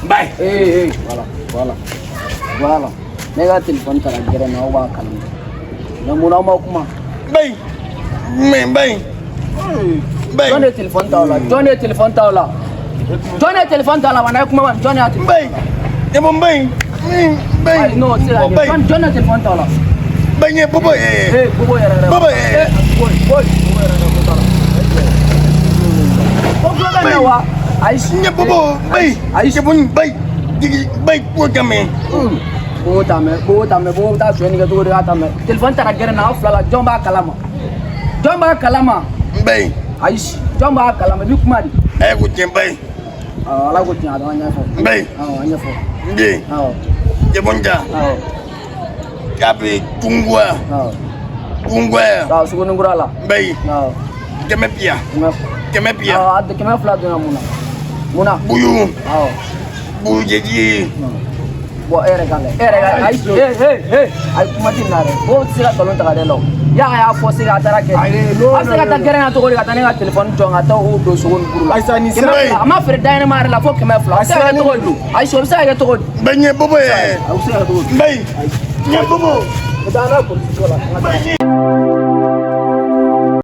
Bye. Voilà. Ne ka téléphone ta la gɛrɛ na o b'a kalama. Mais mun na ma kuma? Bye. Mais bye. Bye. Jɔn de téléphone ta o la? Jɔn de téléphone ta o la? Jɔn de téléphone ta la wa n'a ye kuma ma? Jɔn de y'a téléphone? Bye. Et bon bye. Bye. Non, c'est la gɛrɛ. Jɔn de téléphone ta o la? Bye bobo Bobo yɛrɛ. Bobo Boy. Bobo yɛrɛ ko ta la. Ko kulokɛ na wa? Ayi. Nye bobo. Bye. Ayi bon bye. Digi bye ko game. Bobo ta suɲɛni kɛ cogo de y'a ta mɛ. Téléphone ta la gɛrɛ na aw fila la jɔn b'a kalama? Jɔn b'a kalama? Bye. Ayi. Jɔn b'a kalama? I bɛ kuma de. Ko tiɲɛ bye. Ala ko tiɲɛ a dɔn an ɲɛfɔ. Bye. An ɲɛfɔ. Nde. Jabonja. Kabe tungwa. Sugunikura la. Bye. Kɛmɛ pia. Kɛmɛ pia. Kɛmɛ fila donna mun na? Buyu. Buyu jeji. Bon e yɛrɛ ka lajɛ. Ayi kuma ti na dɛ. O tɛ se ka nkalon ta ka da la o. Y'a fɔ se a taara kɛ. A bɛ se ka taa gɛrɛn na cogo di ka taa ne ka téléphone jɔ ka taa o don sugunikuru la. Ayisa ni sɛbɛn. A ma feere dayɛlɛma yɛrɛ la fo 100 fila. A bɛ se ka kɛ cogo di? Ayi o bɛ se ka kɛ cogo di? Bɛɛ ɲɛ bobo ye. A bɛ se ka kɛ cogo di? Bɛɛ ɲɛ bobo. O tɛ an ka police la.